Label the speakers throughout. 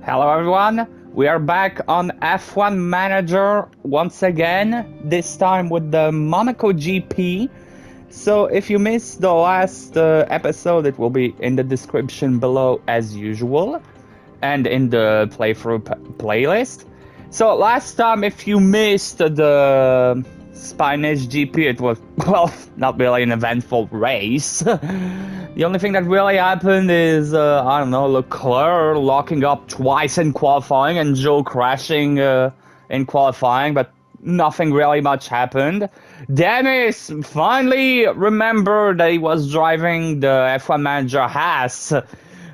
Speaker 1: Hello everyone, we are back on F1 Manager once again, this time with the Monaco GP. So if you missed the last episode, it will be in the description below as usual, and in the playthrough playlist. So last time, if you missed the Spanish GP, it was, well, not really an eventful race. The only thing that really happened is, I don't know, Leclerc locking up twice in qualifying and Joe crashing in qualifying, but nothing really much happened. Dennis finally remembered that he was driving the F1 Manager Haas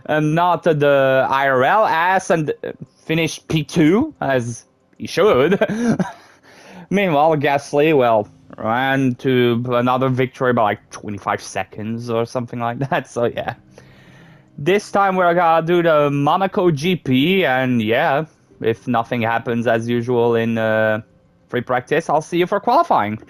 Speaker 1: and not the IRL Haas, and finished P2 as he should. Meanwhile, Gasly, well, ran to another victory by like 25 seconds or something like that, so yeah. This time we're gonna do the Monaco GP, and yeah, if nothing happens as usual in free practice, I'll see you for qualifying.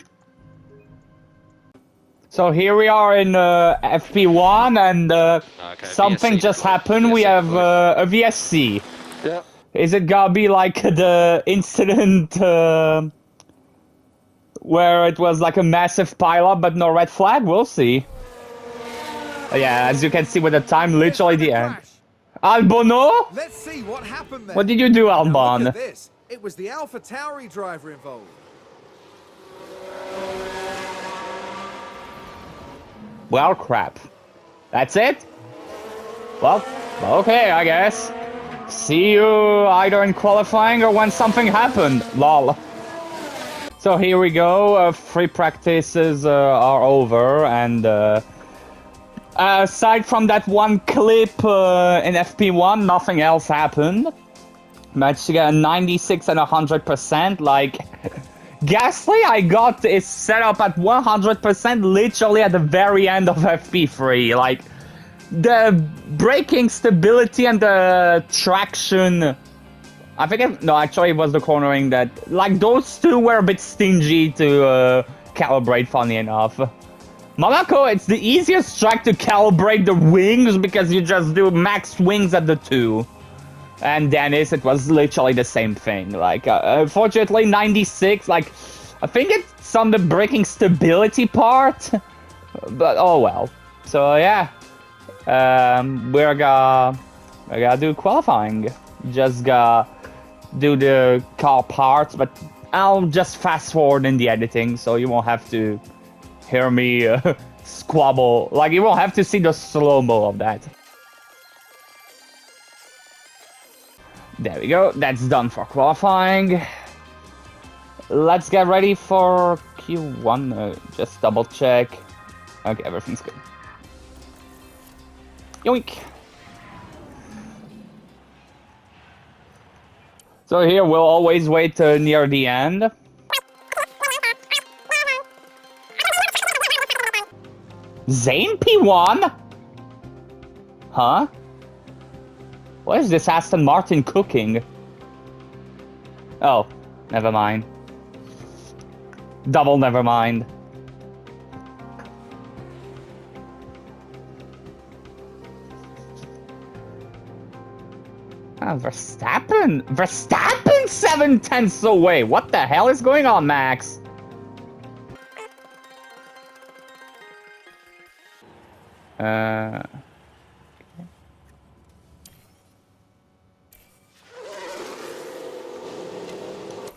Speaker 1: So here we are in FP1, and
Speaker 2: Okay,
Speaker 1: something
Speaker 2: VSC
Speaker 1: just
Speaker 2: deployed.
Speaker 1: happened.
Speaker 2: VSC
Speaker 1: We have
Speaker 2: deployed.
Speaker 1: a VSC.
Speaker 2: Yeah.
Speaker 1: Is it gonna be like the incident where it was like a massive pileup but no red flag? We'll see. Yeah, as you can see with the time, literally the end. Albono?
Speaker 3: Let's see what happened there.
Speaker 1: What did you do,
Speaker 3: Now look
Speaker 1: Albon?
Speaker 3: at this. It was the AlphaTauri driver involved.
Speaker 1: Well, crap. That's it? Well, okay, I guess. See you either in qualifying or when something happened. Lol. So here we go. Free practices are over, and aside from that one clip in FP1, nothing else happened. Managed to get a 96 and 100%. Like, Gasly, I got is set up at 100% literally at the very end of FP3. Like, the braking stability and the traction, I think no, actually it was the cornering that, like, those two were a bit stingy to calibrate, funny enough. Monaco, it's the easiest track to calibrate the wings because you just do max wings at the two. And Dennis, it was literally the same thing. Like, unfortunately, 96, like, I think it's on the braking stability part, but oh well. So yeah, we're gonna do qualifying. Just gonna do the car parts, but I'll just fast forward in the editing, so you won't have to hear me squabble. Like, you won't have to see the slow-mo of that. There we go, that's done for qualifying. Let's get ready for Q1, just double check. Okay, everything's good. Yoink! So here we'll always wait near the end. Zane P1? Huh? What is this Aston Martin cooking? Oh, never mind. Double never mind. Verstappen? Verstappen 7/10 away! What the hell is going on, Max?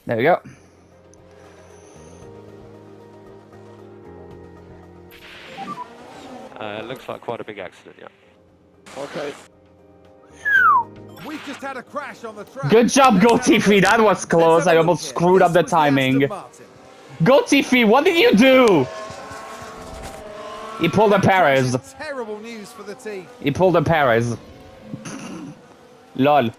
Speaker 1: There we go.
Speaker 2: Looks like quite a big accident, yeah.
Speaker 3: Okay. We just had a crash on the track.
Speaker 1: Good job,
Speaker 3: Let's have a
Speaker 1: Gotifi.
Speaker 3: look.
Speaker 1: That was close.
Speaker 3: Let's have
Speaker 1: I
Speaker 3: a look
Speaker 1: almost
Speaker 3: here.
Speaker 1: screwed up
Speaker 3: This
Speaker 1: the
Speaker 3: was the
Speaker 1: timing.
Speaker 3: Aston Martin.
Speaker 1: Gotifi, what did you do? He pulled a Perez.
Speaker 3: Terrible news for the team.
Speaker 1: He pulled a Perez. Lol.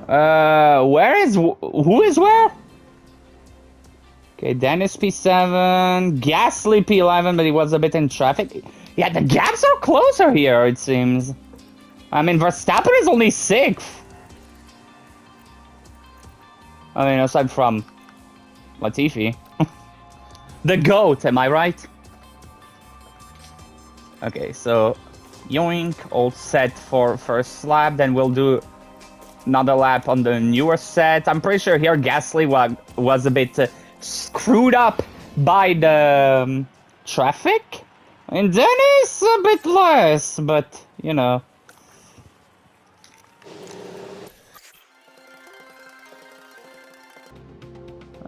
Speaker 1: Who is where? Okay, Dennis P7, Gasly P11, but he was a bit in traffic. Yeah, the gaps are closer here, it seems. I mean, Verstappen is only 6th. I mean, aside from Latifi. The GOAT, am I right? Okay, so Yoink, all set for first lap. Then we'll do another lap on the newer set. I'm pretty sure here Gasly was a bit screwed up by the traffic. And Dennis a bit less, but, you know.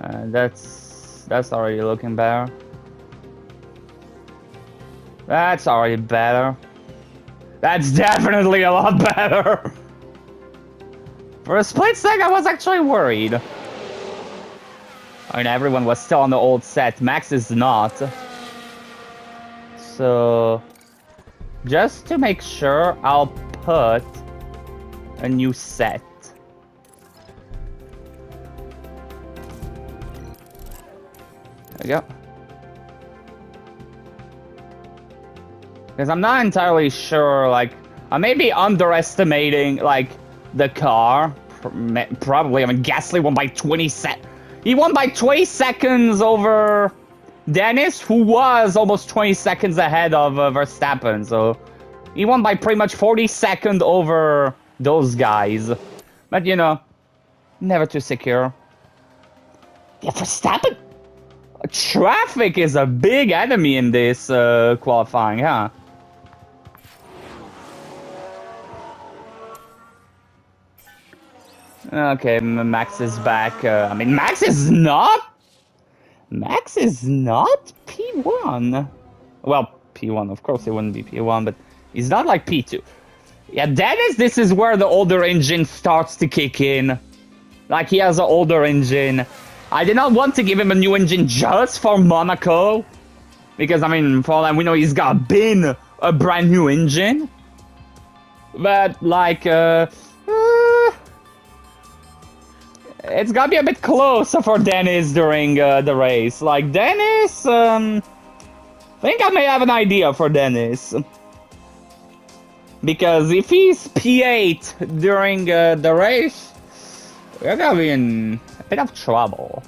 Speaker 1: That's already looking better. That's already better. That's definitely a lot better. For a split second, I was actually worried. I mean, everyone was still on the old set. Max is not. So, just to make sure, I'll put a new set. There we go. Because I'm not entirely sure, like, I may be underestimating, like, the car. Probably, I mean, Gasly won by 20 seconds. He won by 20 seconds over Dennis, who was almost 20 seconds ahead of Verstappen. So, he won by pretty much 40 seconds over those guys. But, you know, never too secure. Yeah, Verstappen... Traffic is a big enemy in this qualifying, huh? Okay, Max is back. I mean, Max is not P1. Well, P1, of course it wouldn't be P1, but he's not like P2. Yeah, Dennis, this is where the older engine starts to kick in. Like, he has an older engine. I did not want to give him a new engine just for Monaco. Because, I mean, for all that we know, he's got been a brand new engine. But, like, it's gotta be a bit closer for Dennis during the race. Like, Dennis, I think I may have an idea for Dennis. Because if he's P8 during the race, we're gonna be in a bit of trouble.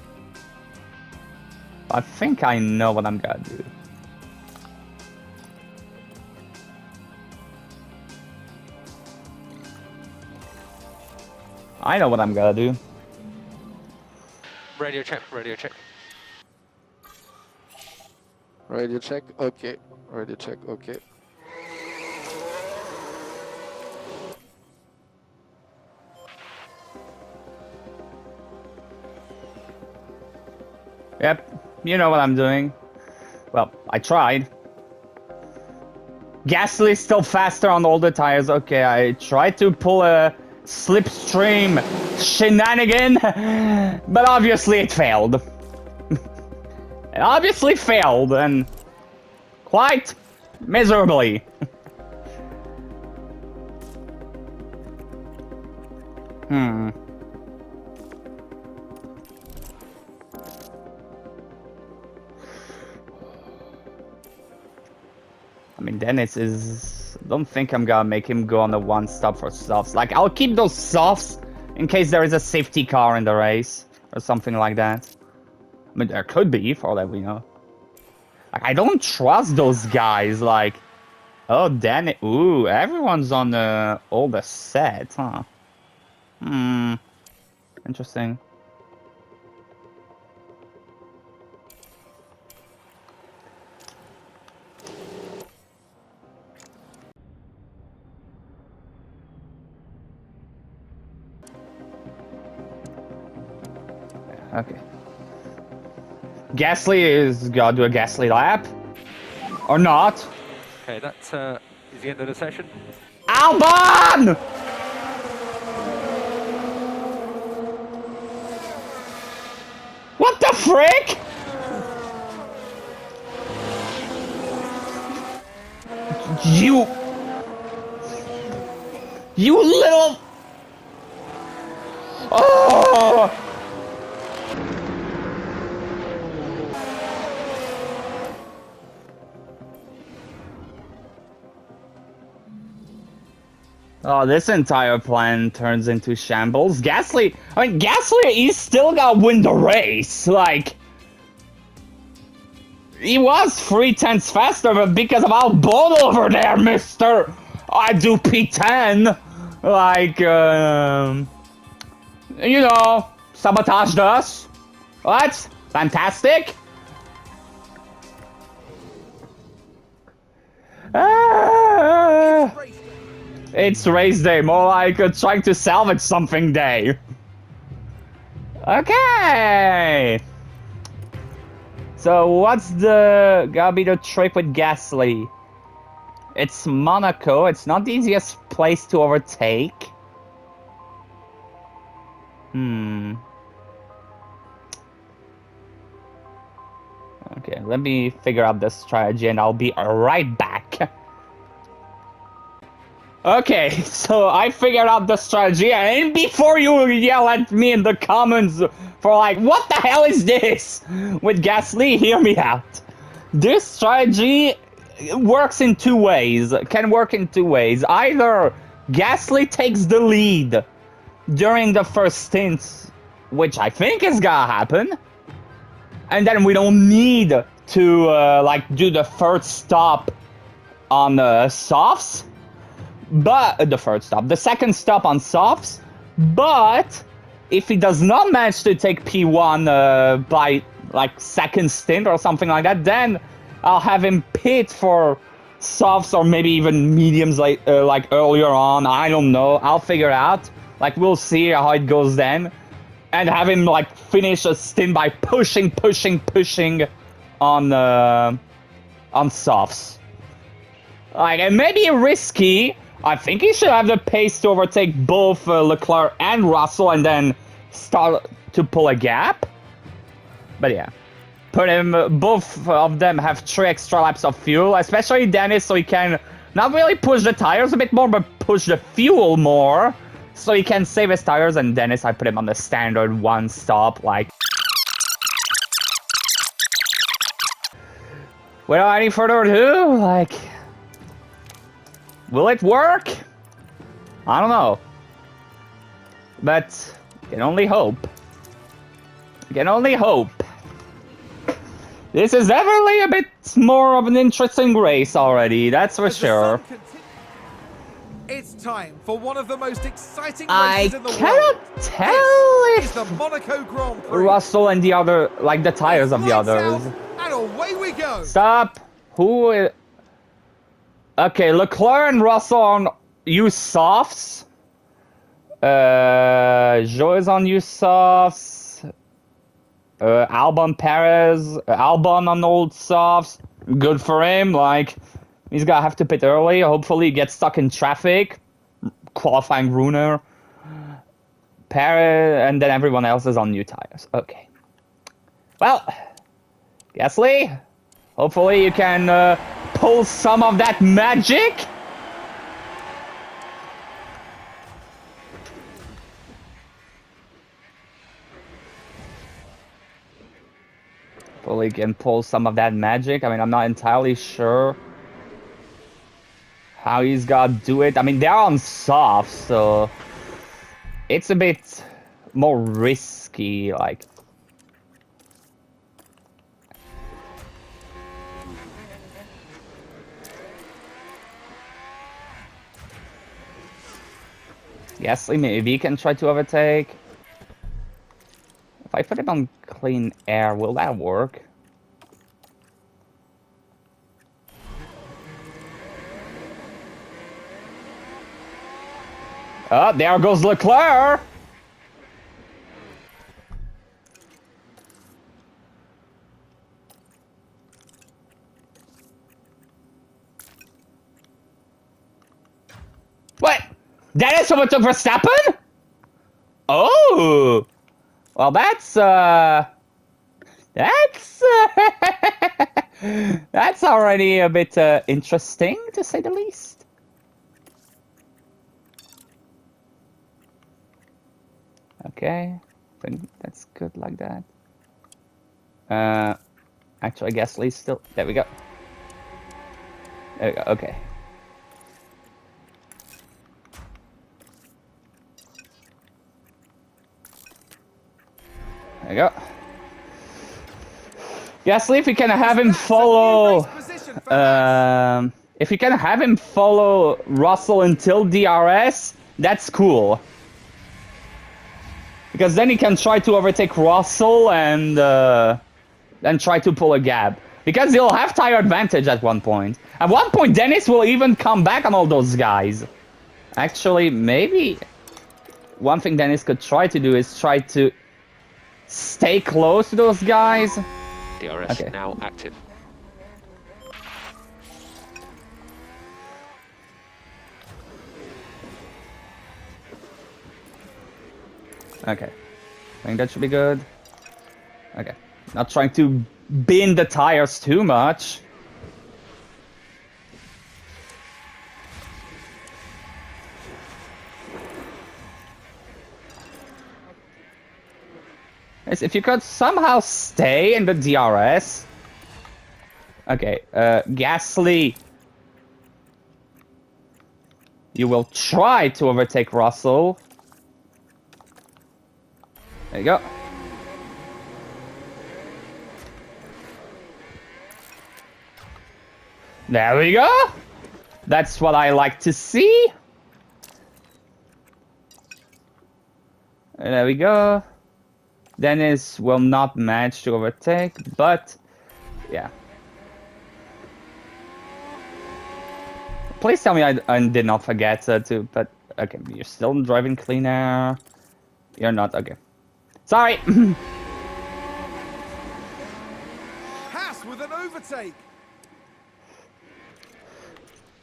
Speaker 1: I think I know what I'm gonna do. I know what I'm gonna do.
Speaker 2: Radio check, radio check.
Speaker 4: Radio check, okay. Radio check, okay.
Speaker 1: Yep, you know what I'm doing. Well, I tried. Gasly's still faster on all the tires. Okay, I tried to pull a slipstream shenanigan, but obviously it failed. It obviously failed, and quite miserably. I mean, Dennis is... don't think I'm gonna make him go on the one stop for softs. Like, I'll keep those softs in case there is a safety car in the race. Or something like that. I mean, there could be, for all that we know. Like, I don't trust those guys, like... oh, Dennis... ooh, everyone's on the older set, huh? Interesting. Okay. Gasly is gonna do a Gasly lap. Or not.
Speaker 2: Okay, that is the end of the session.
Speaker 1: Albon! What the frick? You little... oh! Oh, this entire plan turns into shambles. Gasly, I mean, Gasly, he's still gotta win the race. Like, he was 3/10 faster, but because of Albon over there, mister, I do P10. Like, you know, sabotaged us. What? Fantastic. It's race day, more like trying to salvage something day. Okay. So what's gotta be the trick with Gasly? It's Monaco. It's not the easiest place to overtake. Okay, let me figure out this strategy and I'll be right back. Okay, so I figured out the strategy, and before you yell at me in the comments for like, what the hell is this? With Gasly, hear me out. This strategy works in two ways, can work in two ways. Either Gasly takes the lead during the first stint, which I think is gonna happen, and then we don't need to like do the third stop on softs. But the second stop on softs. But if he does not manage to take P1 by like second stint or something like that, then I'll have him pit for softs or maybe even mediums like earlier on. I don't know. I'll figure it out. Like we'll see how it goes then, and have him like finish a stint by pushing on softs. Like, it may be risky. I think he should have the pace to overtake both Leclerc and Russell and then start to pull a gap. But yeah, both of them have 3 extra laps of fuel, especially Dennis, so he can not really push the tires a bit more, but push the fuel more, so he can save his tires. And Dennis, I put him on the standard 1 stop, like. Without any further ado, like. Will it work? I don't know. But can only hope. Can only hope. This is definitely a bit more of an interesting race already, that's for sure.
Speaker 3: It's time for one of the most exciting
Speaker 1: I
Speaker 3: races in the world.
Speaker 1: cannot tell
Speaker 3: This
Speaker 1: if
Speaker 3: is the Monaco Grand Prix.
Speaker 1: Russell and the other, like the tires of the
Speaker 3: Lights
Speaker 1: others.
Speaker 3: out, and away we go.
Speaker 1: Stop. Who is... Okay, Leclerc and Russell on use softs. Zhou is on use softs. Albon Perez, Albon on old softs. Good for him. Like, he's gonna have to pit early. Hopefully, he gets stuck in traffic. Qualifying ruiner. Perez, and then everyone else is on new tires. Okay. Well, Gasly, hopefully you can pull some of that magic. Hopefully you can pull some of that magic. I mean, I'm not entirely sure how he's gonna do it. I mean, they're on soft, so it's a bit more risky, like. Gasly maybe can try to overtake. If I put him on clean air, will that work? Oh, there goes Leclerc! What? That is someone took Verstappen? Oh! Well, that's that's already a bit interesting, to say the least. Okay, I think that's good like that. Actually, I guess Lee's still... There we go. There we go, okay. There you go. Gasly, if we can have him follow if you can have him follow Russell until DRS, that's cool. Because then he can try to overtake Russell and try to pull a gap. Because he'll have tire advantage at one point. At one point, Dennis will even come back on all those guys. Actually, maybe one thing Dennis could try to do is try to stay close to those guys.
Speaker 2: DRS now active.
Speaker 1: Okay. I think that should be good. Okay. Not trying to bend the tires too much. Yes, if you could somehow stay in the DRS. Okay, Gasly. You will try to overtake Russell. There you go. There we go. That's what I like to see. There we go. Dennis will not manage to overtake, but yeah. Please tell me I did not forget to, but okay, you're still driving clean air. You're not, okay. Sorry.
Speaker 3: Haas with an overtake.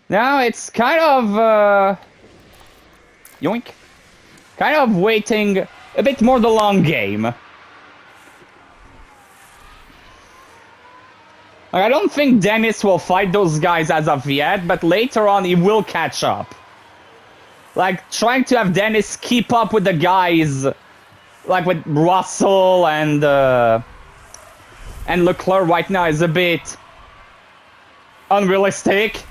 Speaker 1: Now it's kind of, yoink. Kind of waiting a bit more the long game. Like, I don't think Dennis will fight those guys as of yet, but later on he will catch up. Like, trying to have Dennis keep up with the guys, like with Russell and Leclerc right now is a bit unrealistic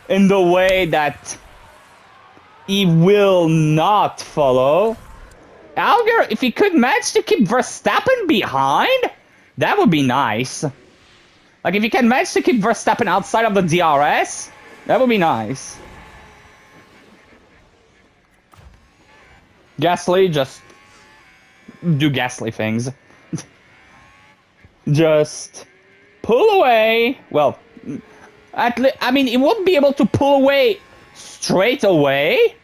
Speaker 1: in the way that he will not follow. Alger, if he could manage to keep Verstappen behind, that would be nice. Like, if you can manage to keep Verstappen outside of the DRS, that would be nice. Gasly, just do Gasly things. Just pull away. Well, I mean, he won't be able to pull away straight away,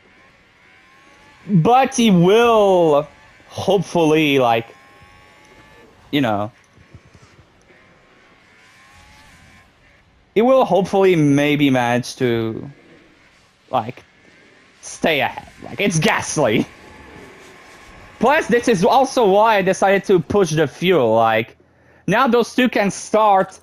Speaker 1: but he will hopefully, like, you know, he will hopefully maybe manage to, like, stay ahead. Like, it's Gasly. Plus, this is also why I decided to push the fuel. Like, now those two can start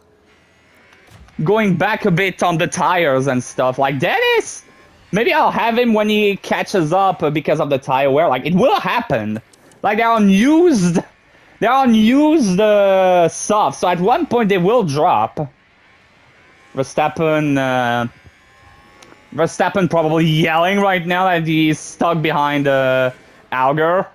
Speaker 1: going back a bit on the tires and stuff. Like, Dennis, maybe I'll have him when he catches up because of the tire wear. Like, it will happen. Like, they're unused softs, so at one point they will drop. Verstappen probably yelling right now that he's stuck behind Alger.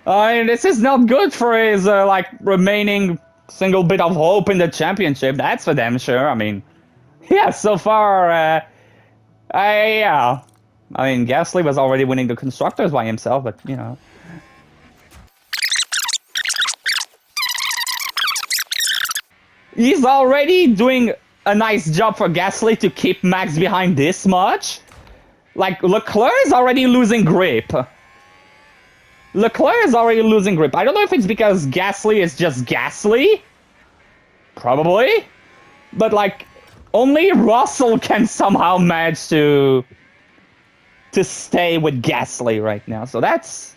Speaker 1: I mean, this is not good for his like remaining single bit of hope in the championship. That's for damn sure. I mean, yeah, so far, yeah. I mean, Gasly was already winning the constructors by himself, but you know. He's already doing a nice job for Gasly to keep Max behind this much. Like, Leclerc is already losing grip. I don't know if it's because Gasly is just Gasly. Probably. But, like, only Russell can somehow manage to stay with Gasly right now. So that's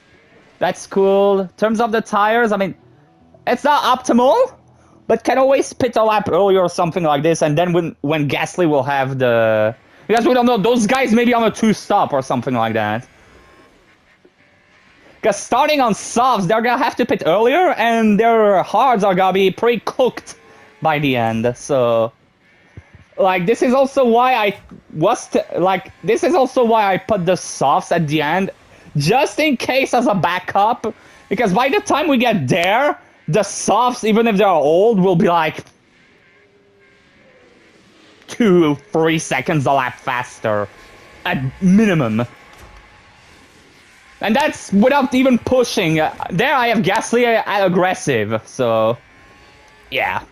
Speaker 1: cool. In terms of the tires, I mean, it's not optimal, but can always pit a lap earlier or something like this, and then when Gasly will have the... Because we don't know, those guys may be on a 2-stop or something like that. Because starting on softs, they're gonna have to pit earlier, and their hards are gonna be pretty cooked by the end, so... Like, this is also why I this is also why I put the softs at the end, just in case as a backup, because by the time we get there, the softs, even if they're old, will be like 2-3 seconds a lap faster. At minimum. And that's without even pushing. There I have Gasly aggressive, so... Yeah.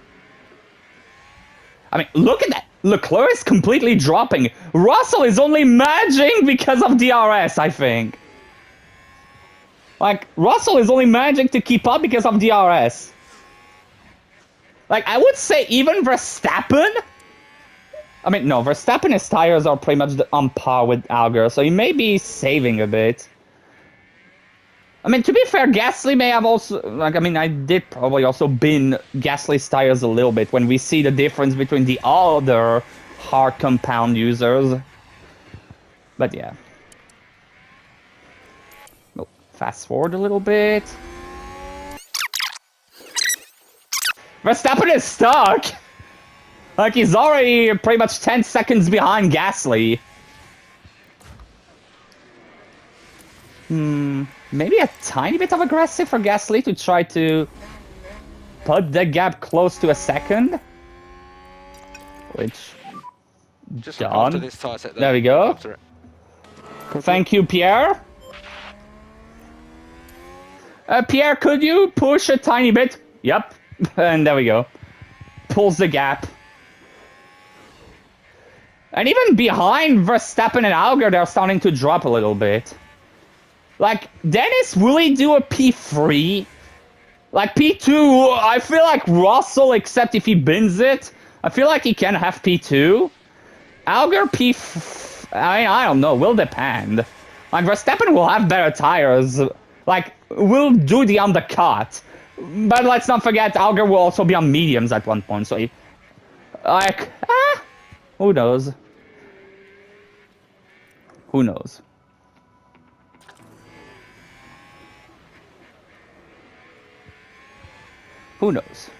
Speaker 1: I mean, look at that. Leclerc is completely dropping. Russell is only managing because of DRS, I think. Like, Russell is only managing to keep up because of DRS. Like, I would say even Verstappen... I mean, no, Verstappen's tires are pretty much on par with Alger, so he may be saving a bit. I mean, to be fair, Gasly may have also... Like, I mean, I did probably also bin Gasly's tires a little bit when we see the difference between the other hard compound users. But yeah. We'll fast forward a little bit. Verstappen is stuck! Like, he's already pretty much 10 seconds behind Gasly. Maybe a tiny bit of aggressive for Gasly to try to put the gap close to a second. Which...
Speaker 2: Just
Speaker 1: done.
Speaker 2: after this tire set
Speaker 1: There we go.
Speaker 2: After it.
Speaker 1: Thank you, Pierre. Pierre, could you push a tiny bit? Yep. And there we go. Pulls the gap. And even behind Verstappen and Alger, they're starting to drop a little bit. Like, Dennis, will he do a P3? Like, P2, I feel like Russell, except if he bins it, I feel like he can have P2. Alger, I don't know, will depend. Like, Verstappen will have better tires. Like, will do the undercut. But let's not forget, Alger will also be on mediums at one point, so he... Like, who knows? Who knows? Who knows?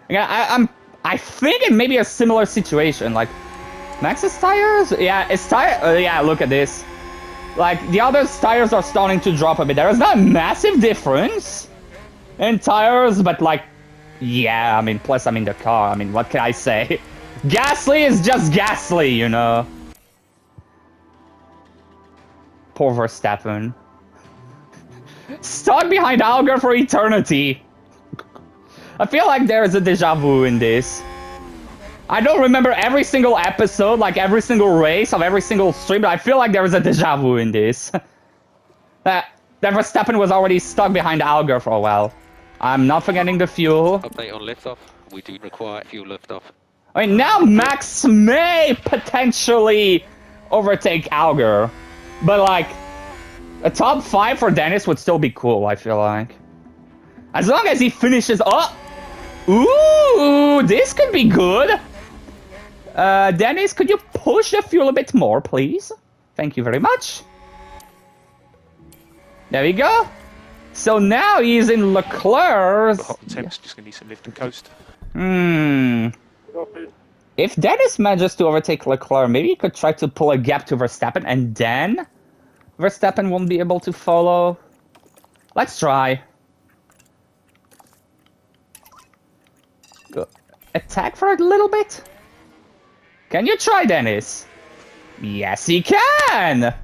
Speaker 1: Yeah, I think it may be a similar situation. Like, Max's tires? Yeah, his tire. Yeah, look at this. Like, the other tires are starting to drop a bit. There is not a massive difference in tires, but like, yeah, I mean, plus I'm in the car. I mean, what can I say? Gasly is just Gasly, you know. Poor Verstappen. Stuck behind Alger for eternity. I feel like there is a deja vu in this. I don't remember every single episode, like every single race of every single stream, but I feel like there is a deja vu in this. that Verstappen was already stuck behind Alger for a while. I'm not forgetting the fuel.
Speaker 2: Update on liftoff. We do require fuel liftoff.
Speaker 1: I mean, now Max may potentially overtake Alger. But, like, a top 5 for Dennis would still be cool, I feel like. As long as he finishes... Oh! Ooh, this could be good. Dennis, could you push the fuel a bit more, please? Thank you very much. There we go. So now he's in Leclerc's...
Speaker 5: The hot temps, just gonna need some lift and coast.
Speaker 1: If Dennis manages to overtake Leclerc, maybe he could try to pull a gap to Verstappen, and then Verstappen won't be able to follow. Let's try. Go. Attack for a little bit? Can you try, Dennis? Yes, he can!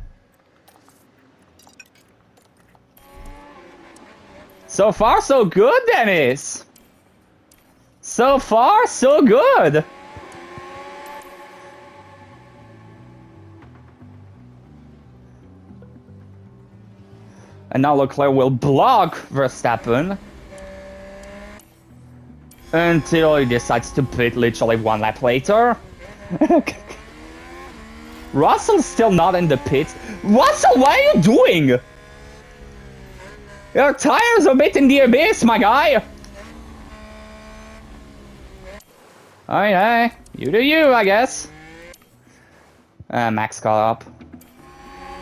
Speaker 1: So far, so good, Dennis! So far, so good! And now Leclerc will block Verstappen until he decides to pit literally one lap later. Russell's still not in the pits. Russell, what are you doing? Your tires are a bit in the abyss, my guy. Alright, you do you, I guess. Max caught up.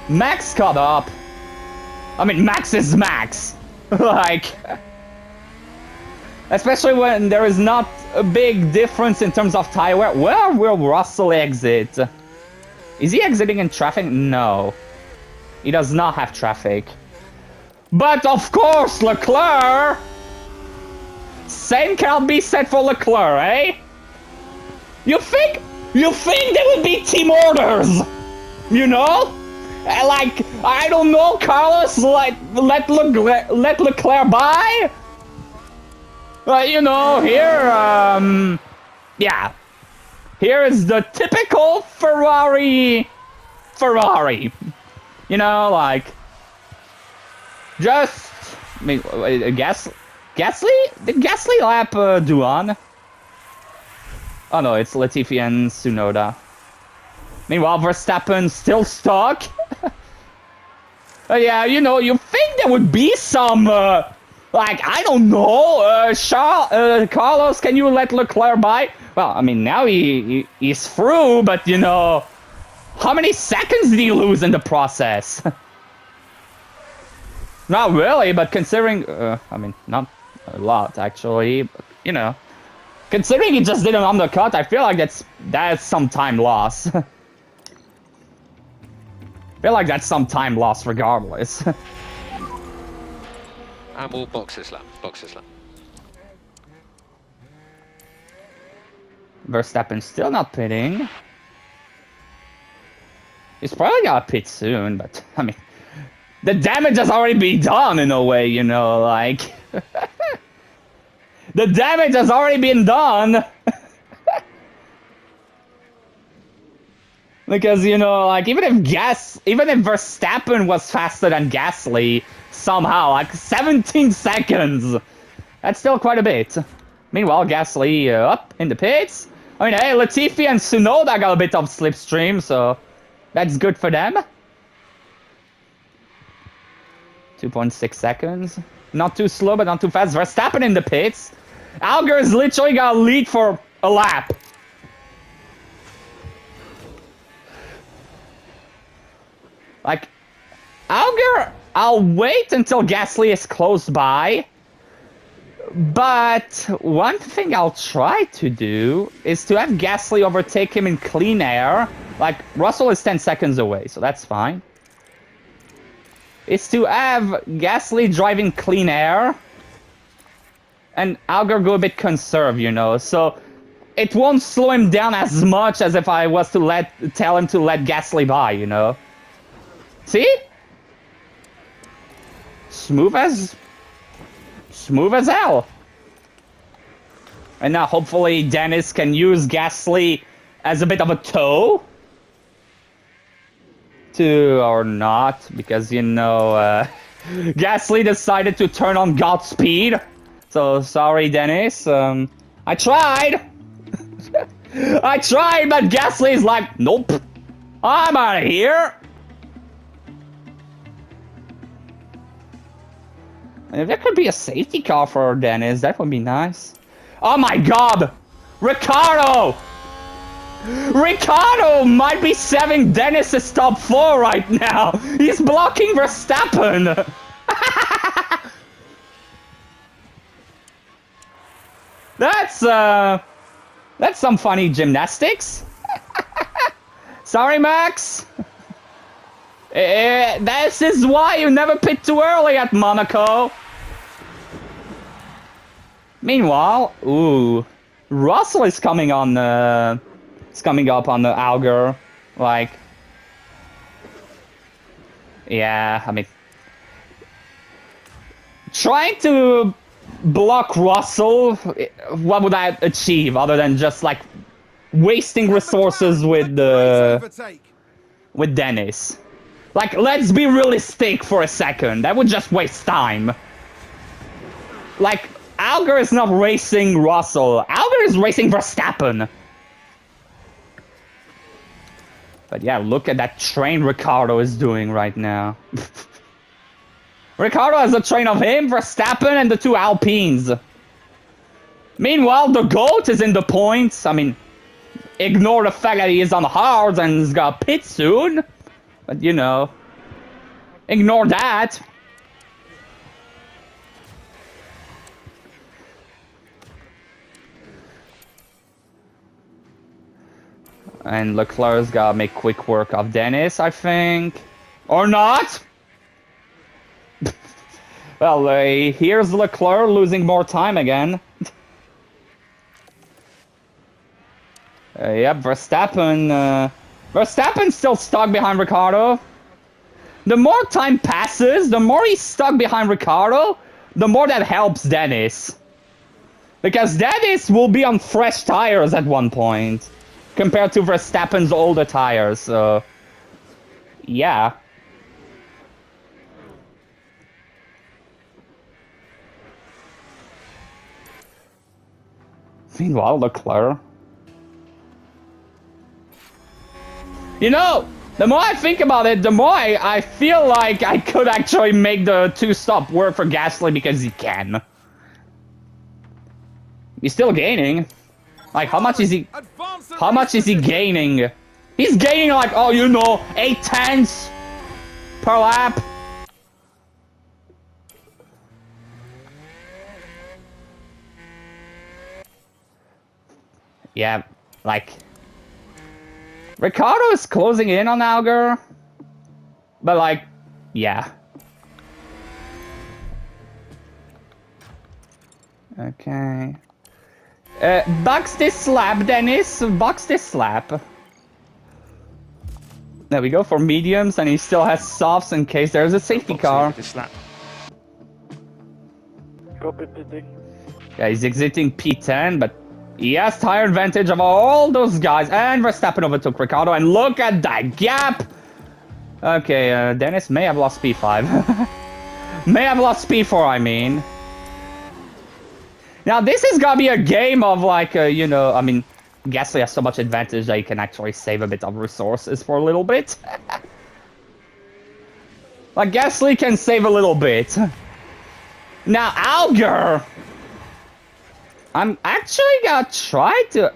Speaker 1: Max caught up. I mean, Max is Max. Like, especially when there is not a big difference in terms of tire wear. Where will Russell exit? Is he exiting in traffic? No. He does not have traffic. But of course, Leclerc. Same can't be said for Leclerc, eh? You think there would be team orders? You know? Like, I don't know, Carlos, let Leclerc by? You know, here, yeah. Here is the typical Ferrari. You know, like, just, I mean, Gasly? Did Gasly lap Duan? Oh no, it's Latifi and Tsunoda. Meanwhile, Verstappen still stuck. Yeah, you know, you think there would be some, like, I don't know, Carlos, can you let Leclerc by? Well, I mean, now he's through, but, you know, how many seconds did he lose in the process? Not really, but considering, I mean, not a lot, actually, but, you know. Considering he just did an undercut, I feel like that's some time loss. I feel like that's some time loss regardless.
Speaker 2: And we'll boxes lap.
Speaker 1: Verstappen still not pitting. He's probably gonna pit soon, but I mean, the damage has already been done in a way, you know, like. The damage has already been done. Because, you know, like, even if Verstappen was faster than Gasly, somehow, like, 17 seconds, that's still quite a bit. Meanwhile, Gasly up in the pits. I mean, hey, Latifi and Tsunoda got a bit of slipstream, so that's good for them. 2.6 seconds. Not too slow, but not too fast. Verstappen in the pits. Alger is literally got a lead for a lap. Like, Alger, I'll wait until Gasly is close by. But one thing I'll try to do is to have Gasly overtake him in clean air. Like, Russell is 10 seconds away, so that's fine. Is to have Gasly driving clean air. And Alger go a bit conserve, you know, so it won't slow him down as much as if I was to tell him to let Gasly by, you know. See? Smooth as hell. And now hopefully Dennis can use Gasly as a bit of a tow. Or not, because, you know, Gasly decided to turn on Godspeed. So, sorry, Dennis. I tried! I tried, but Gasly's like, nope. I'm out of here! And if there could be a safety car for Dennis, that would be nice. Oh my god! Ricciardo! Ricciardo might be saving Dennis's top 4 right now! He's blocking Verstappen! That's some funny gymnastics. Sorry, Max. This is why you never pit too early at Monaco. Meanwhile, ooh, Russell is coming on the... It's coming up on the Alger, like... Yeah, I mean... Trying to block Russell, what would I achieve other than just, like, wasting resources with Dennis? Like, let's be realistic for a second. That would just waste time. Like, Alger is not racing Russell. Alger is racing Verstappen. But yeah, look at that train Ricciardo is doing right now. Ricciardo has a train of him, Verstappen, and the 2 Alpines. Meanwhile, the GOAT is in the points. I mean, ignore the fact that he is on hards and is gonna pit soon. But, you know, ignore that. And Leclerc's gotta make quick work of Dennis, I think. Or not! Well, here's Leclerc losing more time again. Yep, Verstappen. Verstappen's still stuck behind Ricciardo. The more time passes, the more he's stuck behind Ricciardo, the more that helps Dennis. Because Dennis will be on fresh tires at one point, compared to Verstappen's older tires, so... yeah. Meanwhile, Leclerc... You know, the more I think about it, the more I feel like I could actually make the two-stop work for Gasly because he can. He's still gaining. Like, how much is he... How much is he gaining? He's gaining like, oh, you know, 0.8 per lap. Yeah, like... Ricciardo is closing in on Alger. But like, yeah. Okay. Box this lap, Dennis. Box this lap. There we go for mediums, and he still has softs in case there's a safety car.
Speaker 5: This lap.
Speaker 4: Copy PD.
Speaker 1: Yeah, he's exiting P10, but he has tire advantage of all those guys. And Verstappen overtook Ricciardo, and look at that gap! Okay, Dennis may have lost P5. May have lost P4, I mean. Now, this is gonna be a game of, like, you know, I mean, Gasly has so much advantage that he can actually save a bit of resources for a little bit. Like, Gasly can save a little bit. Now, Alger! I'm actually gonna try to...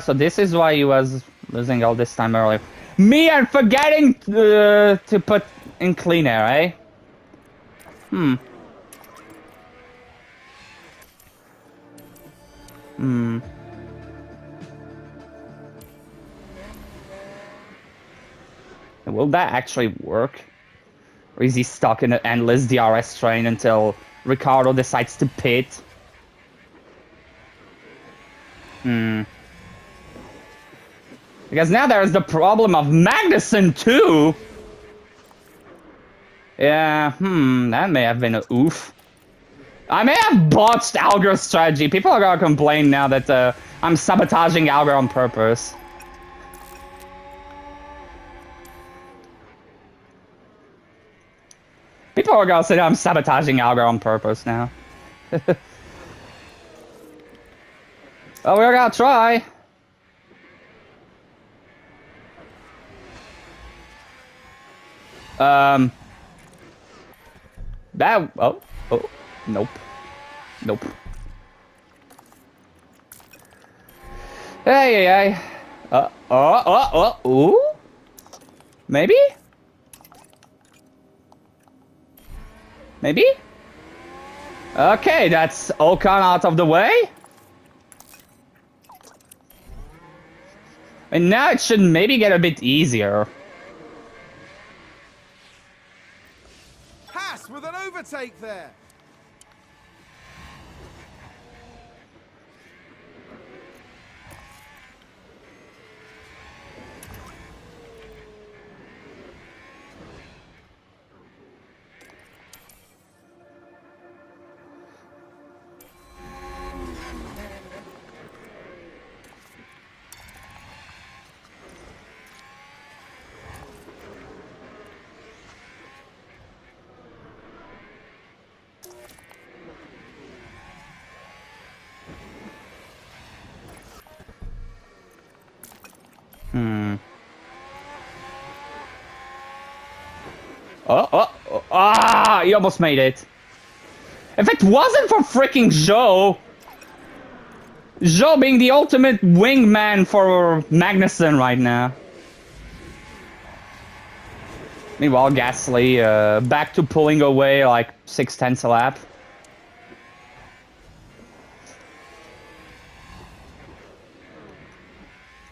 Speaker 1: so this is why he was losing all this time earlier. Me and forgetting to put in clean air, eh? Will that actually work? Or is he stuck in an endless DRS train until Ricciardo decides to pit? Because now there's the problem of Magnussen too! Yeah, that may have been a oof. I may have botched Alger's strategy. People are gonna complain now that I'm sabotaging Alger on purpose. People are gonna say I'm sabotaging Alger on purpose now. Oh, we're gonna try. That... Oh, nope. Nope. Hey. Ooh? Maybe? Maybe? Okay, that's Ocon out of the way. And now it should maybe get a bit easier.
Speaker 3: Haas with an overtake there.
Speaker 1: He almost made it. If it wasn't for freaking Zhou being the ultimate wingman for Magnussen right now. Meanwhile, Gasly back to pulling away like 0.6 a lap.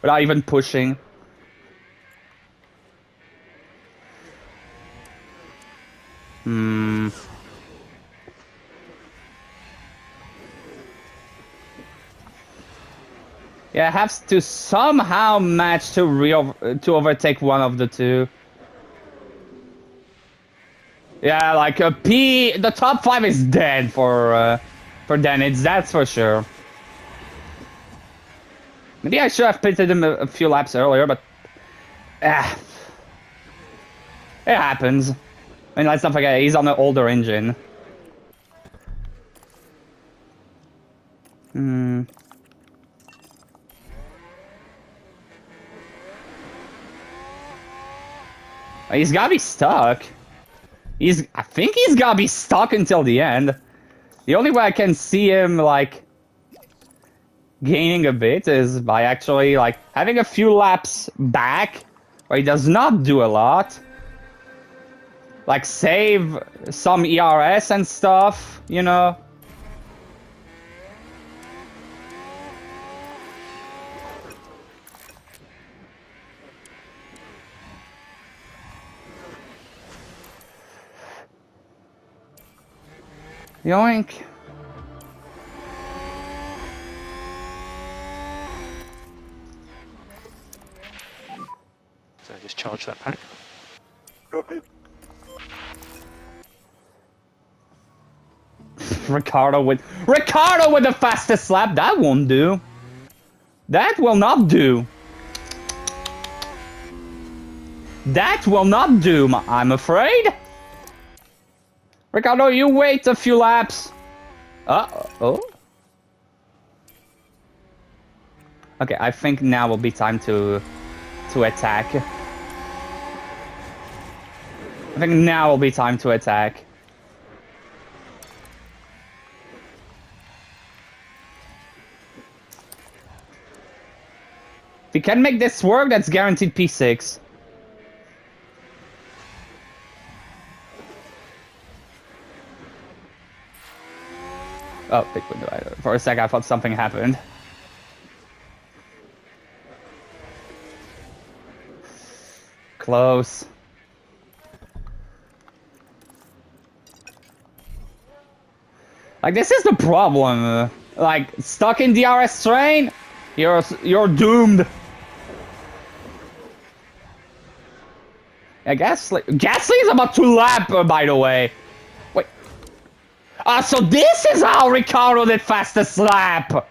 Speaker 1: Without even pushing. Yeah, has to somehow manage to to overtake one of the two. Yeah, like the top 5 is dead for Dennis, that's for sure. Maybe I should have pitted him a few laps earlier, but it happens. I mean, let's not forget he's on an older engine. He's gotta be stuck. I think he's gotta be stuck until the end. The only way I can see him, like, gaining a bit is by actually, like, having a few laps back, where he does not do a lot. Like, save some ERS and stuff, you know? Yoink.
Speaker 5: So just charge that pack.
Speaker 1: Ricardo with the fastest lap. That won't do. That will not do. That will not do, I'm afraid. Ricardo, you wait a few laps. Oh. Okay, I think now will be time to attack. I think now will be time to attack. If we can make this work, that's guaranteed P6. Oh, big window. For a sec, I thought something happened. Close. Like, this is the problem. Like, stuck in DRS train, you're doomed. Yeah, Gasly's about to lap, by the way. Wait. So this is how Ricardo did fastest lap.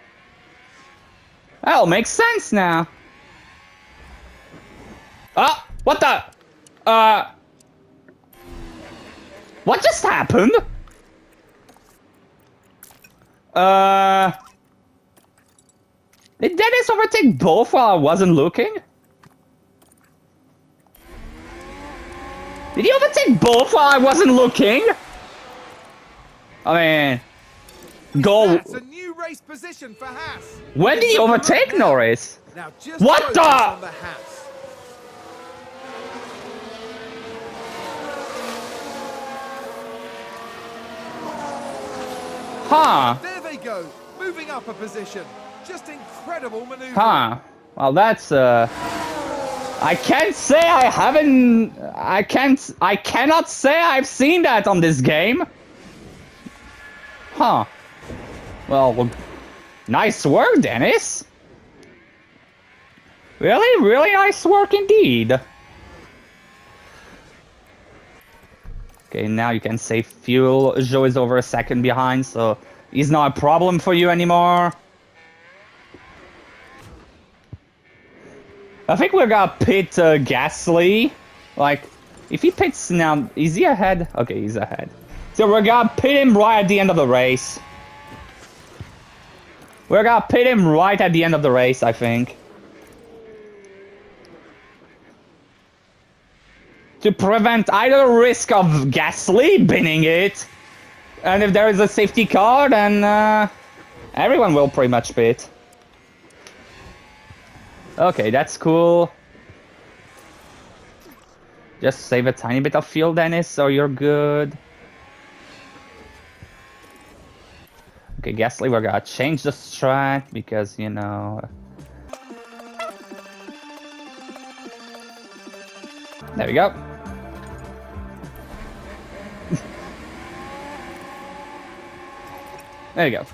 Speaker 1: That'll make sense now. What the? What just happened? Did Dennis overtake both while I wasn't looking? Did he overtake both while I wasn't looking? I mean, go.
Speaker 3: That's a new race position for Haas.
Speaker 1: When did he overtake Norris?
Speaker 3: Now just
Speaker 1: What
Speaker 3: focus
Speaker 1: the?
Speaker 3: on the Haas.
Speaker 1: Huh.
Speaker 3: There they go, moving up a position. Just incredible maneuver.
Speaker 1: Huh. Well, that's I can't say I haven't. I cannot say I've seen that on this game. Huh. Well, nice work, Dennis. Really, really nice work indeed. Okay, now you can save fuel. Zhou is over a second behind, so he's not a problem for you anymore. I think we're gonna pit Gasly. Like, if he pits now, is he ahead? Okay, he's ahead. So we're gonna pit him right at the end of the race. We're gonna pit him right at the end of the race, I think. To prevent either the risk of Gasly binning it, and if there is a safety car, then everyone will pretty much pit. Okay, that's cool. Just save a tiny bit of fuel, Dennis, so you're good. Okay, Gasly, we're gonna change the strat because, you know... There we go. There you go.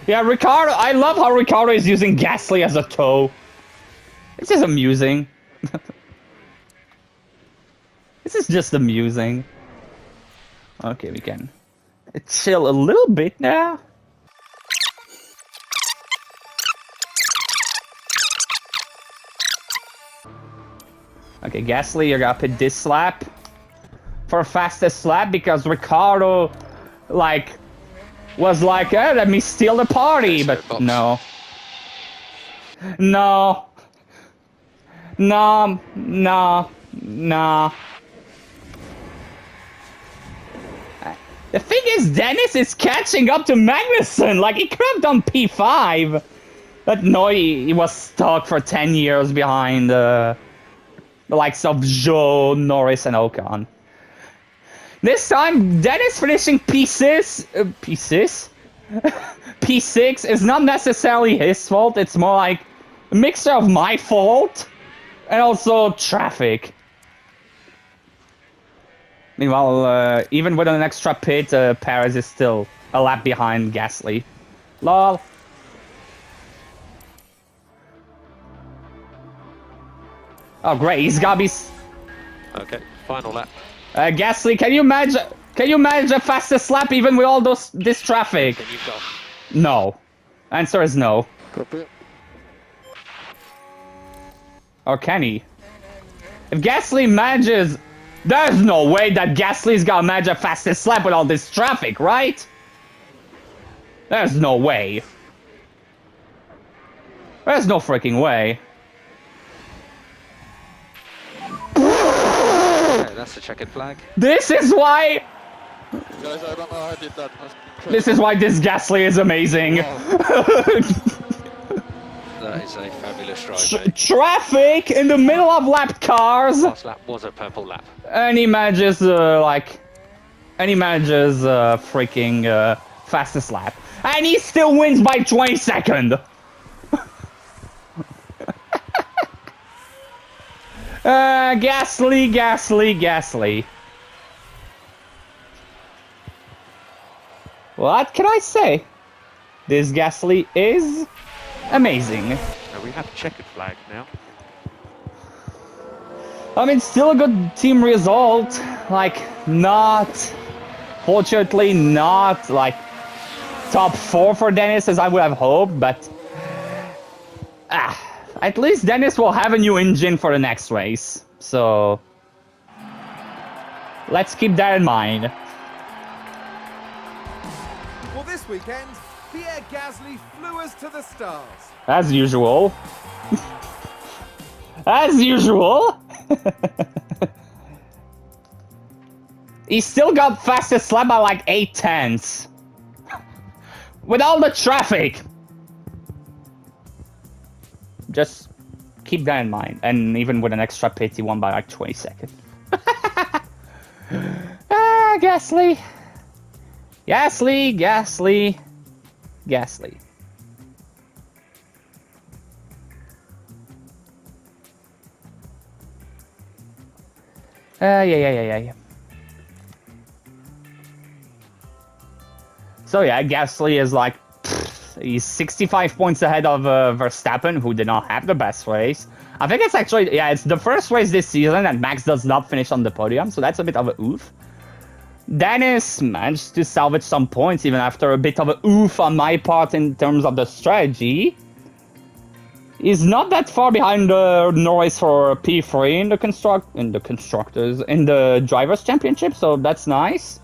Speaker 1: Yeah, Ricardo. I love how Ricardo is using Gasly as a tow. This is amusing. This is just amusing. Okay, we can chill a little bit now. Okay, Gasly, you're gonna pit this lap for fastest lap because Ricardo, like, was like, let me steal the party, but no. No. No, no, no. The thing is, Dennis is catching up to Magnussen. Like, he could have done P5. But no, he was stuck for 10 years behind the likes of Zhou, Norris, and Ocon. This time, Dennis finishing P6. P6 is not necessarily his fault. It's more like a mixture of my fault and also traffic. Meanwhile, even with an extra pit, Perez is still a lap behind Gasly. Lol. Oh great, he's gotta be.
Speaker 2: Okay, final lap.
Speaker 1: Gasly, can you manage the fastest lap even with all this traffic?
Speaker 2: Can you go?
Speaker 1: No. Answer is no.
Speaker 4: Copy.
Speaker 1: Or can he? If Gasly manages, there's no way that Gasly's gonna manage the fastest lap with all this traffic, right? There's no way. There's no freaking way.
Speaker 2: Okay, that's a checkered flag.
Speaker 1: This is why.
Speaker 4: Guys, I don't know how I did that.
Speaker 1: This is why this Gasly is amazing.
Speaker 2: That is a fabulous drive, mate.
Speaker 1: Traffic in the middle of lapped cars.
Speaker 2: Last lap was a purple lap.
Speaker 1: And he manages, freaking fastest lap. And he still wins by 20 seconds. Gasly, Gasly, Gasly. What can I say? This Gasly is amazing.
Speaker 5: So we have a checkered flag now.
Speaker 1: I mean, still a good team result. Like, fortunately, not like top 4 for Dennis as I would have hoped, but at least Dennis will have a new engine for the next race. So let's keep that in mind.
Speaker 3: Well, this weekend, Pierre Gasly flew us to the stars.
Speaker 1: As usual. As usual. He still got fastest lap by like 8/10. With all the traffic. Just keep that in mind. And even with an extra pit, he won by like 20 seconds. Gasly. Gasly, Gasly, Gasly. Yeah. So yeah, Gasly is like, he's 65 points ahead of Verstappen, who did not have the best race. I think it's actually, yeah, it's the first race this season that Max does not finish on the podium, so that's a bit of a oof. Dennis managed to salvage some points even after a bit of a oof on my part in terms of the strategy. He's not that far behind Norris for P3 in the Drivers' Championship, so that's nice.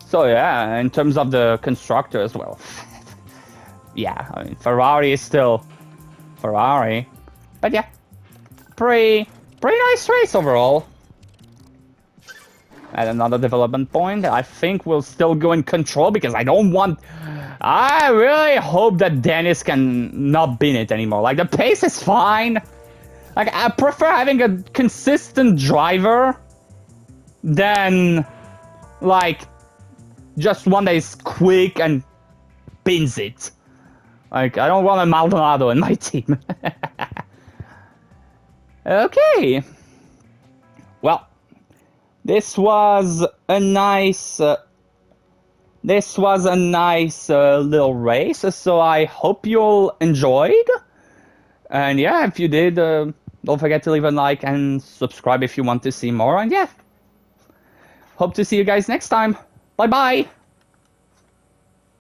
Speaker 1: So yeah, in terms of the constructors, well, yeah, I mean, Ferrari is still Ferrari, but yeah, pretty nice race overall. At another development point, I think we'll still go in control because I really hope that Dennis can not bin it anymore. Like, the pace is fine. Like, I prefer having a consistent driver than, like, just one that is quick and bins it. Like, I don't want a Maldonado in my team. Okay. Well, this was a nice this was a nice little race, so I hope you all enjoyed. And yeah, if you did, don't forget to leave a like and subscribe if you want to see more. And yeah, hope to see you guys next time. Bye bye.